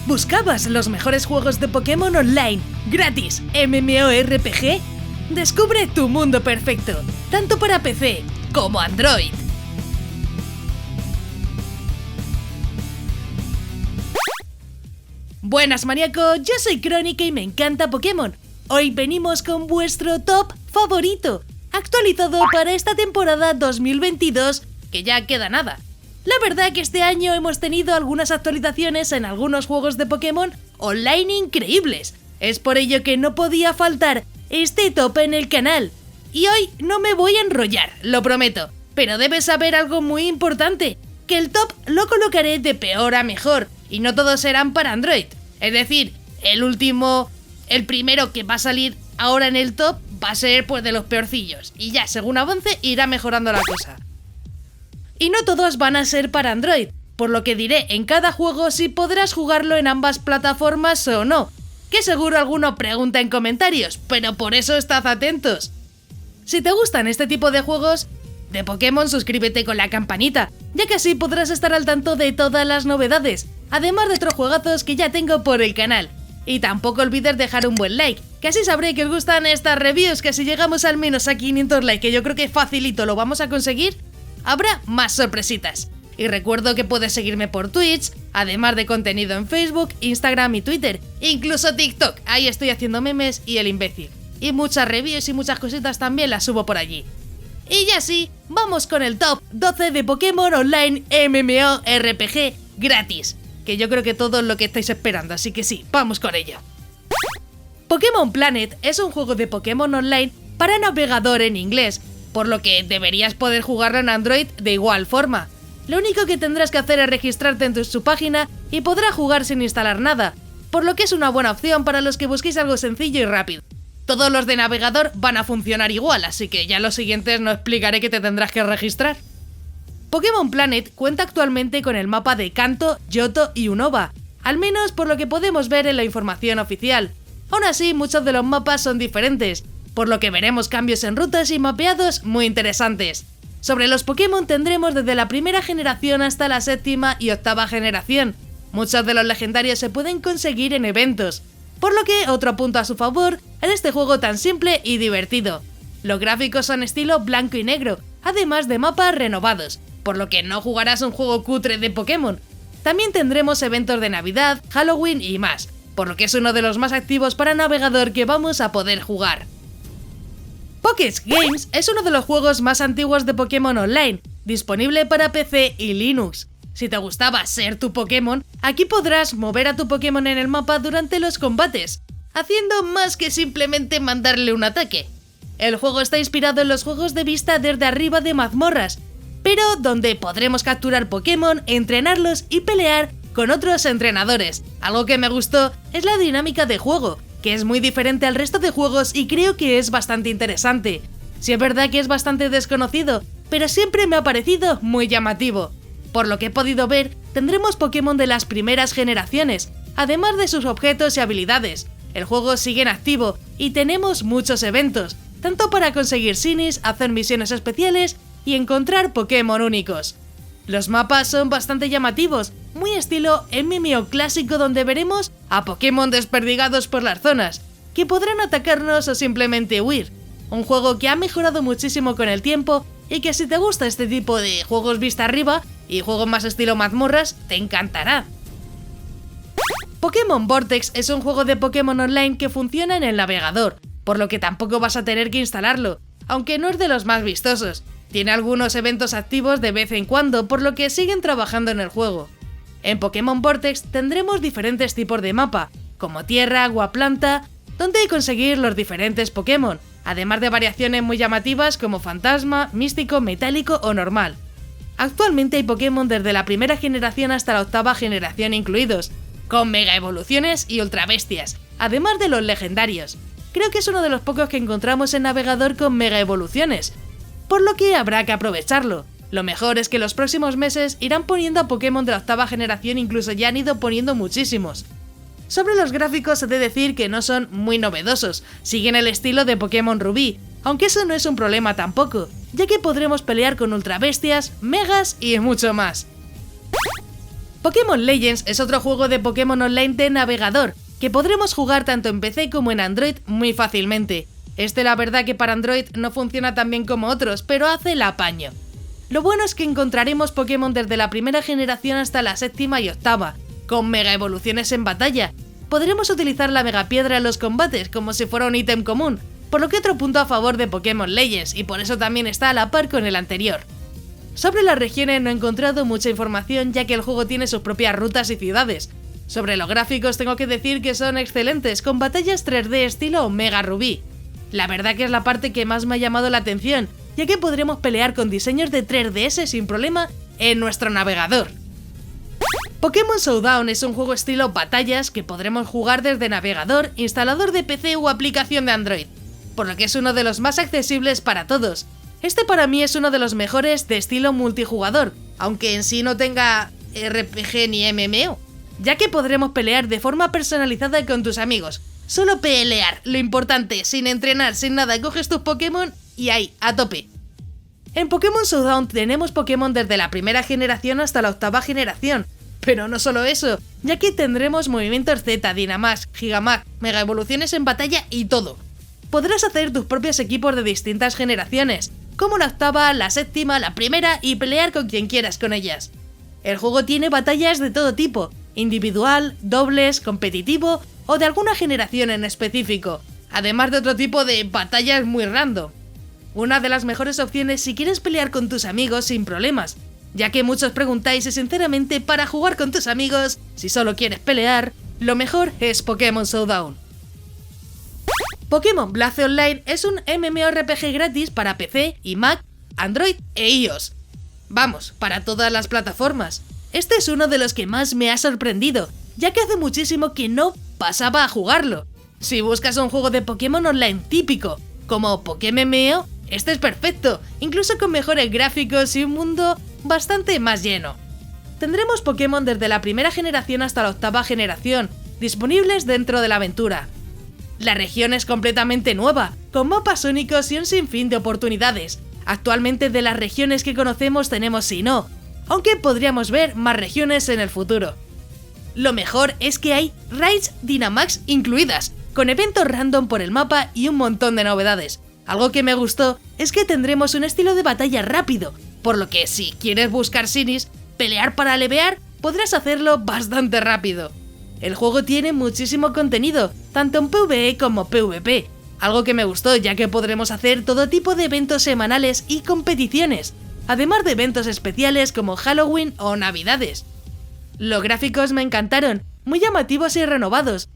¿Buscabas los mejores juegos de Pokémon online, gratis, MMORPG? Descubre tu mundo perfecto, tanto para PC como Android. Buenas maníacos, yo soy Crónica y me encanta Pokémon. Hoy venimos con vuestro top favorito, actualizado para esta temporada 2022, que ya queda nada. La verdad que este año hemos tenido algunas actualizaciones en algunos juegos de Pokémon online increíbles. Es por ello que no podía faltar este top en el canal. Y hoy no me voy a enrollar, lo prometo. Pero debes saber algo muy importante, que el top lo colocaré de peor a mejor, y no todos serán para Android. Es decir, el primero que va a salir ahora en el top va a ser pues de los peorcillos. Y ya, según avance, irá mejorando la cosa. Y no todos van a ser para Android, por lo que diré en cada juego si podrás jugarlo en ambas plataformas o no, que seguro alguno pregunta en comentarios, pero por eso estad atentos. Si te gustan este tipo de juegos de Pokémon, suscríbete con la campanita, ya que así podrás estar al tanto de todas las novedades, además de otros juegazos que ya tengo por el canal. Y tampoco olvides dejar un buen like, que así sabré que os gustan estas reviews, que si llegamos al menos a 500 likes, que yo creo que facilito lo vamos a conseguir, habrá más sorpresitas. Y recuerdo que puedes seguirme por Twitch, además de contenido en Facebook, Instagram y Twitter, incluso TikTok, ahí estoy haciendo memes y el imbécil. Y muchas reviews y muchas cositas también las subo por allí. Y ya sí, vamos con el top 12 de Pokémon Online MMORPG gratis, que yo creo que todo es lo que estáis esperando, así que sí, vamos con ello. Pokémon Planet es un juego de Pokémon Online para navegador en inglés, por lo que deberías poder jugarlo en Android de igual forma. Lo único que tendrás que hacer es registrarte en su página y podrás jugar sin instalar nada, por lo que es una buena opción para los que busquéis algo sencillo y rápido. Todos los de navegador van a funcionar igual, así que ya los siguientes no explicaré que te tendrás que registrar. Pokémon Planet cuenta actualmente con el mapa de Kanto, Johto y Unova, al menos por lo que podemos ver en la información oficial. Aún así, muchos de los mapas son diferentes, por lo que veremos cambios en rutas y mapeados muy interesantes. Sobre los Pokémon tendremos desde la primera generación hasta la séptima y octava generación. Muchos de los legendarios se pueden conseguir en eventos, por lo que otro punto a su favor en este juego tan simple y divertido. Los gráficos son estilo blanco y negro, además de mapas renovados, por lo que no jugarás un juego cutre de Pokémon. También tendremos eventos de Navidad, Halloween y más, por lo que es uno de los más activos para navegador que vamos a poder jugar. Pokédex Games es uno de los juegos más antiguos de Pokémon Online, disponible para PC y Linux. Si te gustaba ser tu Pokémon, aquí podrás mover a tu Pokémon en el mapa durante los combates, haciendo más que simplemente mandarle un ataque. El juego está inspirado en los juegos de vista desde arriba de mazmorras, pero donde podremos capturar Pokémon, entrenarlos y pelear con otros entrenadores. Algo que me gustó es la dinámica de juego, que es muy diferente al resto de juegos y creo que es bastante interesante. Sí es verdad que es bastante desconocido, pero siempre me ha parecido muy llamativo. Por lo que he podido ver, tendremos Pokémon de las primeras generaciones, además de sus objetos y habilidades. El juego sigue en activo y tenemos muchos eventos, tanto para conseguir Shinies, hacer misiones especiales y encontrar Pokémon únicos. Los mapas son bastante llamativos, muy estilo MMO clásico, donde veremos a Pokémon desperdigados por las zonas, que podrán atacarnos o simplemente huir. Un juego que ha mejorado muchísimo con el tiempo y que si te gusta este tipo de juegos vista arriba y juegos más estilo mazmorras, te encantará. Pokémon Vortex es un juego de Pokémon Online que funciona en el navegador, por lo que tampoco vas a tener que instalarlo, aunque no es de los más vistosos. Tiene algunos eventos activos de vez en cuando, por lo que siguen trabajando en el juego. En Pokémon Vortex tendremos diferentes tipos de mapa, como tierra, agua, planta, donde conseguir los diferentes Pokémon, además de variaciones muy llamativas como fantasma, místico, metálico o normal. Actualmente hay Pokémon desde la primera generación hasta la octava generación incluidos, con mega evoluciones y ultra bestias, además de los legendarios. Creo que es uno de los pocos que encontramos en navegador con mega evoluciones, por lo que habrá que aprovecharlo. Lo mejor es que los próximos meses irán poniendo a Pokémon de la octava generación, incluso ya han ido poniendo muchísimos. Sobre los gráficos he de decir que no son muy novedosos, siguen el estilo de Pokémon Rubí, aunque eso no es un problema tampoco, ya que podremos pelear con ultra bestias, megas y mucho más. Pokémon Legends es otro juego de Pokémon Online de navegador, que podremos jugar tanto en PC como en Android muy fácilmente. La verdad que para Android no funciona tan bien como otros, pero hace el apaño. Lo bueno es que encontraremos Pokémon desde la primera generación hasta la séptima y octava, con mega evoluciones en batalla. Podremos utilizar la Mega Piedra en los combates como si fuera un ítem común, por lo que otro punto a favor de Pokémon Legends, y por eso también está a la par con el anterior. Sobre las regiones no he encontrado mucha información, ya que el juego tiene sus propias rutas y ciudades. Sobre los gráficos tengo que decir que son excelentes, con batallas 3D estilo Omega Rubí. La verdad que es la parte que más me ha llamado la atención, ya que podremos pelear con diseños de 3DS sin problema en nuestro navegador. Pokémon Showdown es un juego estilo batallas que podremos jugar desde navegador, instalador de PC o aplicación de Android, por lo que es uno de los más accesibles para todos. Para mí es uno de los mejores de estilo multijugador, aunque en sí no tenga RPG ni MMO, ya que podremos pelear de forma personalizada con tus amigos. Solo pelear, lo importante, sin entrenar, sin nada, coges tus Pokémon y ahí, a tope. En Pokémon Showdown tenemos Pokémon desde la primera generación hasta la octava generación, pero no solo eso, ya que tendremos movimientos Z, Dynamax, Gigamax, Mega Evoluciones en batalla y todo. Podrás hacer tus propios equipos de distintas generaciones, como la octava, la séptima, la primera y pelear con quien quieras con ellas. El juego tiene batallas de todo tipo, individual, dobles, competitivo o de alguna generación en específico, además de otro tipo de batallas muy random. Una de las mejores opciones si quieres pelear con tus amigos sin problemas, ya que muchos preguntáis y sinceramente para jugar con tus amigos, si solo quieres pelear, lo mejor es Pokémon Showdown. Pokémon Blaze Online es un MMORPG gratis para PC y Mac, Android e iOS. Vamos, para todas las plataformas. Es uno de los que más me ha sorprendido, ya que hace muchísimo que no pasaba a jugarlo. Si buscas un juego de Pokémon Online típico, como PokéMMO, es perfecto, incluso con mejores gráficos y un mundo bastante más lleno. Tendremos Pokémon desde la primera generación hasta la octava generación, disponibles dentro de la aventura. La región es completamente nueva, con mapas únicos y un sinfín de oportunidades. Actualmente de las regiones que conocemos tenemos Sinnoh, aunque podríamos ver más regiones en el futuro. Lo mejor es que hay raids Dynamax incluidas, con eventos random por el mapa y un montón de novedades. Algo que me gustó es que tendremos un estilo de batalla rápido, por lo que si quieres buscar Sinis, pelear para levear, podrás hacerlo bastante rápido. El juego tiene muchísimo contenido, tanto en PvE como PvP, algo que me gustó ya que podremos hacer todo tipo de eventos semanales y competiciones, además de eventos especiales como Halloween o Navidades. Los gráficos me encantaron, muy llamativos y renovados,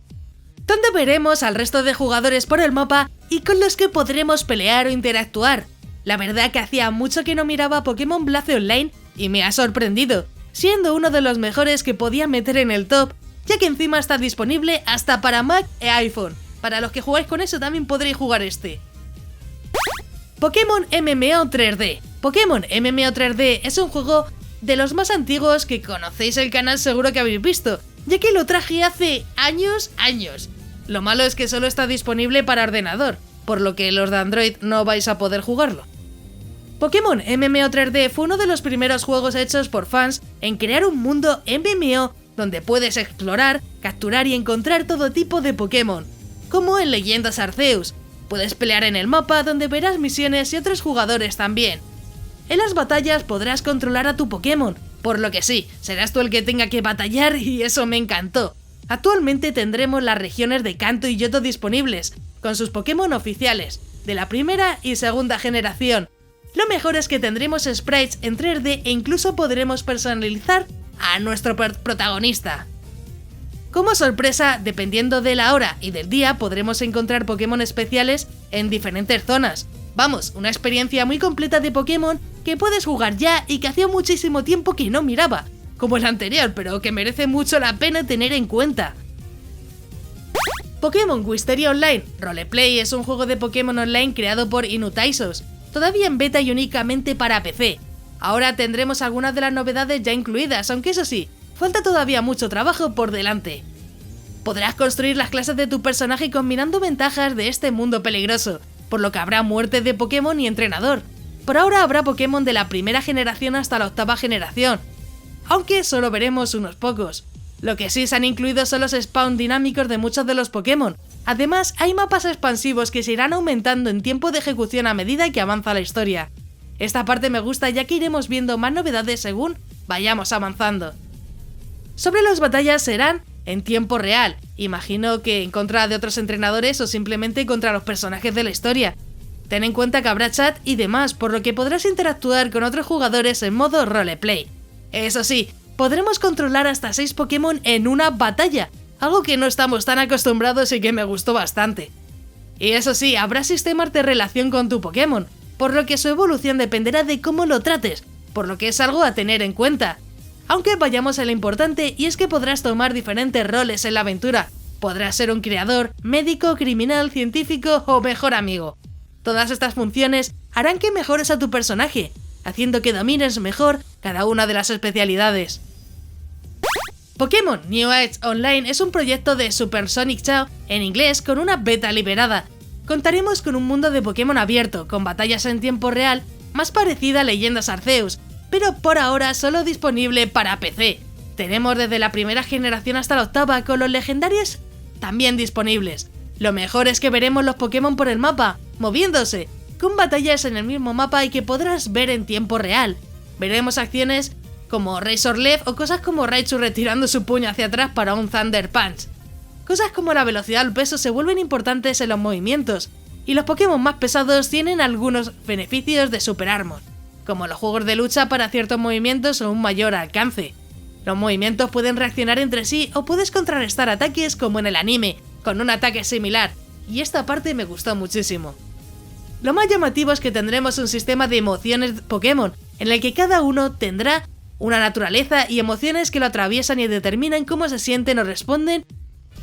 donde veremos al resto de jugadores por el mapa y con los que podremos pelear o interactuar. La verdad que hacía mucho que no miraba Pokémon Blaze Online y me ha sorprendido, siendo uno de los mejores que podía meter en el top, ya que encima está disponible hasta para Mac e iPhone. Para los que jugáis con eso también podréis jugar Pokémon MMO 3D. Pokémon MMO 3D es un juego de los más antiguos que conocéis el canal, seguro que habéis visto, ya que lo traje hace años. Lo malo es que solo está disponible para ordenador, por lo que los de Android no vais a poder jugarlo. Pokémon MMO 3D fue uno de los primeros juegos hechos por fans en crear un mundo MMO donde puedes explorar, capturar y encontrar todo tipo de Pokémon, como en Leyendas Arceus. Puedes pelear en el mapa donde verás misiones y otros jugadores también. En las batallas podrás controlar a tu Pokémon, por lo que sí, serás tú el que tenga que batallar y eso me encantó. Actualmente tendremos las regiones de Kanto y Johto disponibles, con sus Pokémon oficiales, de la primera y segunda generación. Lo mejor es que tendremos sprites en 3D e incluso podremos personalizar a nuestro protagonista. Como sorpresa, dependiendo de la hora y del día, podremos encontrar Pokémon especiales en diferentes zonas. Vamos, una experiencia muy completa de Pokémon que puedes jugar ya y que hacía muchísimo tiempo que no miraba, como el anterior, pero que merece mucho la pena tener en cuenta. Pokémon Wisteria Online Roleplay es un juego de Pokémon Online creado por Inutaisos, todavía en beta y únicamente para PC. Ahora tendremos algunas de las novedades ya incluidas, aunque eso sí, falta todavía mucho trabajo por delante. Podrás construir las clases de tu personaje combinando ventajas de este mundo peligroso, por lo que habrá muertes de Pokémon y entrenador. Por ahora habrá Pokémon de la primera generación hasta la octava generación. aunque solo veremos unos pocos. Lo que sí se han incluido son los spawn dinámicos de muchos de los Pokémon. Además, hay mapas expansivos que se irán aumentando en tiempo de ejecución a medida que avanza la historia. Esta parte me gusta ya que iremos viendo más novedades según vayamos avanzando. Sobre las batallas serán en tiempo real, imagino que en contra de otros entrenadores o simplemente contra los personajes de la historia. Ten en cuenta que habrá chat y demás, por lo que podrás interactuar con otros jugadores en modo roleplay. Eso sí, podremos controlar hasta 6 Pokémon en una batalla, algo que no estamos tan acostumbrados y que me gustó bastante. Y eso sí, habrá sistemas de relación con tu Pokémon, por lo que su evolución dependerá de cómo lo trates, por lo que es algo a tener en cuenta. Aunque vayamos a lo importante, y es que podrás tomar diferentes roles en la aventura. Podrás ser un criador, médico, criminal, científico o mejor amigo. Todas estas funciones harán que mejores a tu personaje, haciendo que domines mejor cada una de las especialidades. Pokémon New Age Online es un proyecto de Super Sonic Chao en inglés con una beta liberada. Contaremos con un mundo de Pokémon abierto, con batallas en tiempo real, más parecida a Leyendas Arceus, pero por ahora solo disponible para PC. Tenemos desde la primera generación hasta la octava, con los legendarios también disponibles. Lo mejor es que veremos los Pokémon por el mapa, moviéndose, con batallas en el mismo mapa y que podrás ver en tiempo real. Veremos acciones como Razor Leaf o cosas como Raichu retirando su puño hacia atrás para un Thunder Punch. Cosas como la velocidad o el peso se vuelven importantes en los movimientos, y los Pokémon más pesados tienen algunos beneficios de Super Armor, como los juegos de lucha para ciertos movimientos o un mayor alcance. Los movimientos pueden reaccionar entre sí o puedes contrarrestar ataques como en el anime, con un ataque similar, y esta parte me gustó muchísimo. Lo más llamativo es que tendremos un sistema de emociones Pokémon, en el que cada uno tendrá una naturaleza y emociones que lo atraviesan y determinan cómo se sienten o responden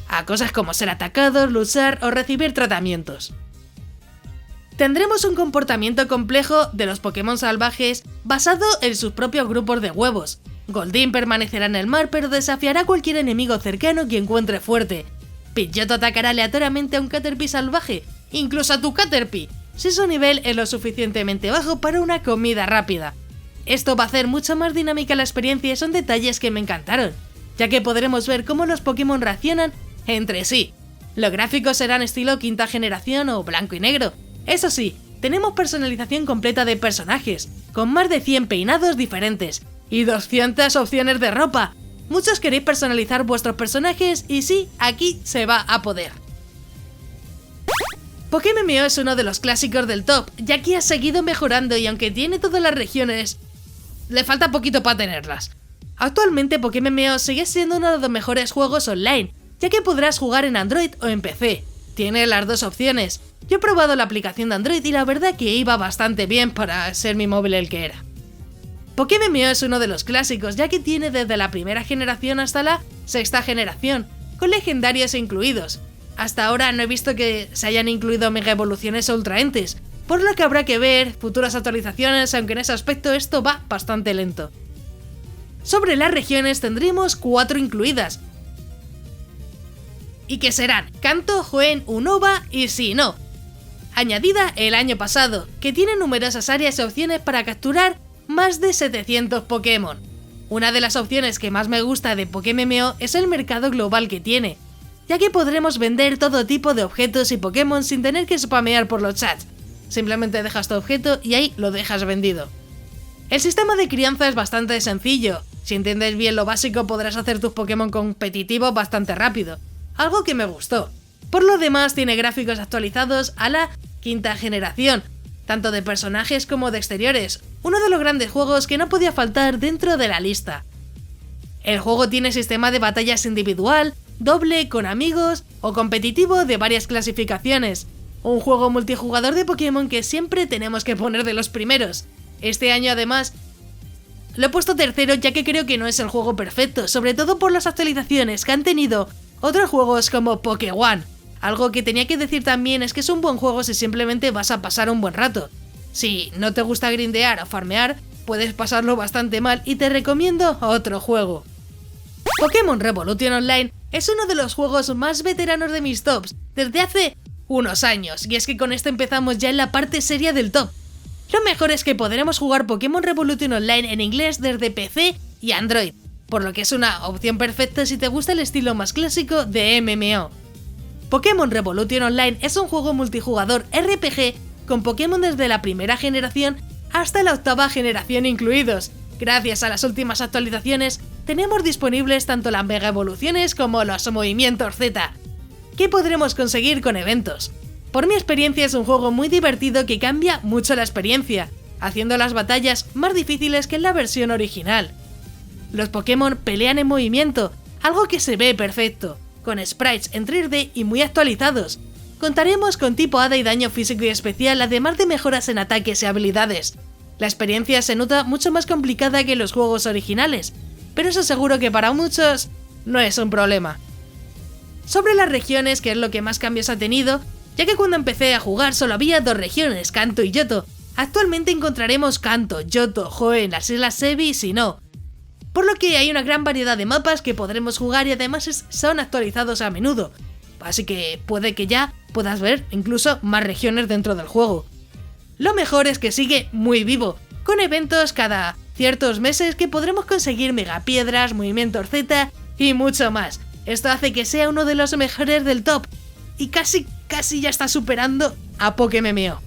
a cosas como ser atacados, luchar o recibir tratamientos. Tendremos un comportamiento complejo de los Pokémon salvajes basado en sus propios grupos de huevos. Goldeen permanecerá en el mar pero desafiará a cualquier enemigo cercano que encuentre fuerte. Pidgeotto atacará aleatoriamente a un Caterpie salvaje, incluso a tu Caterpie, si su nivel es lo suficientemente bajo para una comida rápida. Esto va a hacer mucho más dinámica la experiencia y son detalles que me encantaron, ya que podremos ver cómo los Pokémon reaccionan entre sí. Los gráficos serán estilo quinta generación o blanco y negro. Eso sí, tenemos personalización completa de personajes, con más de 100 peinados diferentes y 200 opciones de ropa. Muchos queréis personalizar vuestros personajes y sí, aquí se va a poder. Pokémon MMO es uno de los clásicos del top, ya que ha seguido mejorando y aunque tiene todas las regiones, le falta poquito para tenerlas. Actualmente Pokémon MMO sigue siendo uno de los mejores juegos online, ya que podrás jugar en Android o en PC. Tiene las dos opciones. Yo he probado la aplicación de Android y la verdad que iba bastante bien para ser mi móvil el que era. Pokémon MMO es uno de los clásicos, ya que tiene desde la primera generación hasta la sexta generación, con legendarios incluidos. Hasta ahora no he visto que se hayan incluido mega evoluciones o ultra entes, por lo que habrá que ver futuras actualizaciones, aunque en ese aspecto esto va bastante lento. Sobre las regiones tendremos 4 incluidas, y que serán Kanto, Hoenn, Unova y Sinnoh, añadida el año pasado, que tiene numerosas áreas y opciones para capturar más de 700 Pokémon. Una de las opciones que más me gusta de Pokémon MMO es el mercado global que tiene, ya que podremos vender todo tipo de objetos y Pokémon sin tener que spamear por los chats. Simplemente dejas tu objeto y ahí lo dejas vendido. El sistema de crianza es bastante sencillo. Si entiendes bien lo básico podrás hacer tus Pokémon competitivos bastante rápido, algo que me gustó. Por lo demás tiene gráficos actualizados a la quinta generación, tanto de personajes como de exteriores, uno de los grandes juegos que no podía faltar dentro de la lista. El juego tiene sistema de batallas individual, doble, con amigos o competitivo de varias clasificaciones. Un juego multijugador de Pokémon que siempre tenemos que poner de los primeros. Este año además lo he puesto tercero ya que creo que no es el juego perfecto, sobre todo por las actualizaciones que han tenido otros juegos como Pokémon. Algo que tenía que decir también es que es un buen juego si simplemente vas a pasar un buen rato. Si no te gusta grindear o farmear, puedes pasarlo bastante mal y te recomiendo otro juego. Pokémon Revolution Online es uno de los juegos más veteranos de mis tops desde hace unos años, y es que con esto empezamos ya en la parte seria del top. Lo mejor es que podremos jugar Pokémon Revolution Online en inglés desde PC y Android, por lo que es una opción perfecta si te gusta el estilo más clásico de MMO. Pokémon Revolution Online es un juego multijugador RPG con Pokémon desde la primera generación hasta la octava generación incluidos. Gracias a las últimas actualizaciones, tenemos disponibles tanto las Mega Evoluciones como los Movimientos Z, que podremos conseguir con eventos. Por mi experiencia es un juego muy divertido que cambia mucho la experiencia, haciendo las batallas más difíciles que en la versión original. Los Pokémon pelean en movimiento, algo que se ve perfecto, con sprites en 3D y muy actualizados. Contaremos con tipo hada y daño físico y especial, además de mejoras en ataques y habilidades. La experiencia se nota mucho más complicada que los juegos originales, pero eso seguro que para muchos no es un problema. Sobre las regiones, que es lo que más cambios ha tenido, ya que cuando empecé a jugar solo había 2 regiones, Kanto y Johto. Actualmente encontraremos Kanto, Johto, Hoenn, las islas Sevi y Sinnoh, por lo que hay una gran variedad de mapas que podremos jugar y además son actualizados a menudo, así que puede que ya puedas ver incluso más regiones dentro del juego. Lo mejor es que sigue muy vivo, con eventos cada ciertos meses que podremos conseguir megapiedras, movimientos Z y mucho más. Esto hace que sea uno de los mejores del top y casi ya está superando a PokéMMO.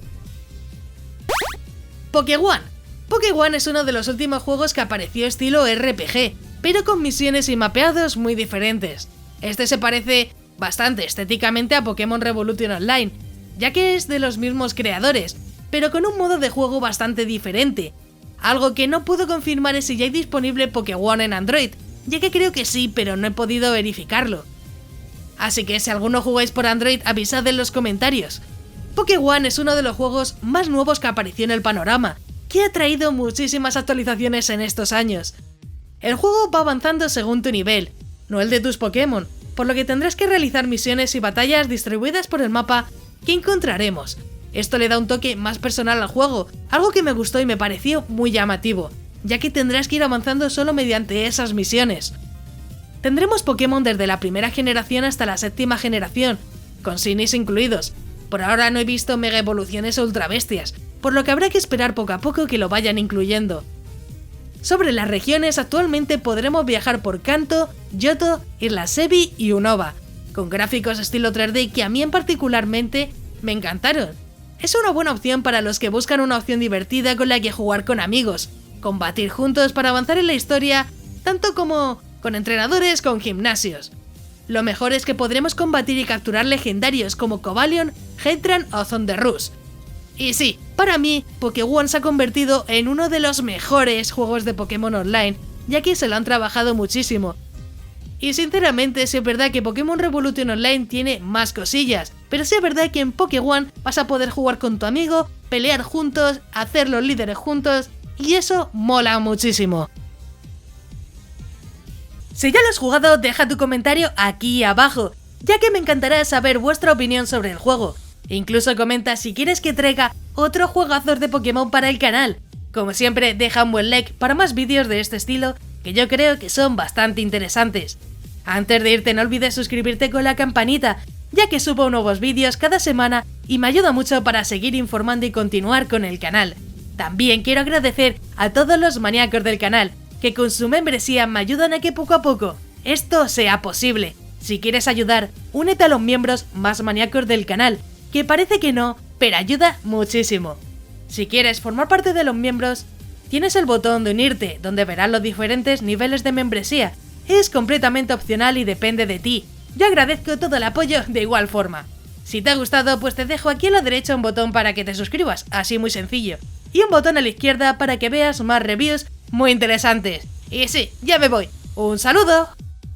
Pokéone. Pokéone es uno de los últimos juegos que apareció estilo RPG, pero con misiones y mapeados muy diferentes. Este se parece bastante estéticamente a Pokémon Revolution Online, ya que es de los mismos creadores, pero con un modo de juego bastante diferente. Algo que no puedo confirmar es si ya hay disponible Pokéone en Android, ya que creo que sí, pero no he podido verificarlo. Así que si alguno jugáis por Android, avisad en los comentarios. Pokéone es uno de los juegos más nuevos que apareció en el panorama, que ha traído muchísimas actualizaciones en estos años. El juego va avanzando según tu nivel, no el de tus Pokémon, por lo que tendrás que realizar misiones y batallas distribuidas por el mapa que encontraremos. Esto le da un toque más personal al juego, algo que me gustó y me pareció muy llamativo, ya que tendrás que ir avanzando solo mediante esas misiones. Tendremos Pokémon desde la primera generación hasta la séptima generación, con Shinies incluidos. Por ahora no he visto Mega Evoluciones o Ultra Bestias, por lo que habrá que esperar poco a poco que lo vayan incluyendo. Sobre las regiones, actualmente podremos viajar por Kanto, Johto, Islas Sevi y Unova, con gráficos estilo 3D que a mí particularmente me encantaron. Es una buena opción para los que buscan una opción divertida con la que jugar con amigos, combatir juntos para avanzar en la historia, tanto como con entrenadores con gimnasios. Lo mejor es que podremos combatir y capturar legendarios como Cobalion, Heatran o Thunderrush. Y sí, para mí, Pokéone se ha convertido en uno de los mejores juegos de Pokémon Online, ya que se lo han trabajado muchísimo. Y sinceramente, sí es verdad que Pokémon Revolution Online tiene más cosillas, pero sí es verdad que en Pokéone vas a poder jugar con tu amigo, pelear juntos, hacer los líderes juntos, y eso mola muchísimo. Si ya lo has jugado, deja tu comentario aquí abajo, ya que me encantará saber vuestra opinión sobre el juego. Incluso comenta si quieres que traiga otro juegazos de Pokémon para el canal. Como siempre, deja un buen like para más vídeos de este estilo, que yo creo que son bastante interesantes. Antes de irte, no olvides suscribirte con la campanita, ya que subo nuevos vídeos cada semana y me ayuda mucho para seguir informando y continuar con el canal. También quiero agradecer a todos los maníacos del canal, que con su membresía me ayudan a que poco a poco esto sea posible. Si quieres ayudar, únete a los miembros más maníacos del canal, que parece que no, pero ayuda muchísimo. Si quieres formar parte de los miembros, tienes el botón de unirte, donde verás los diferentes niveles de membresía. Es completamente opcional y depende de ti. Yo agradezco todo el apoyo de igual forma. Si te ha gustado, pues te dejo aquí a la derecha un botón para que te suscribas, así muy sencillo. Y un botón a la izquierda para que veas más reviews muy interesantes. Y sí, ya me voy. ¡Un saludo!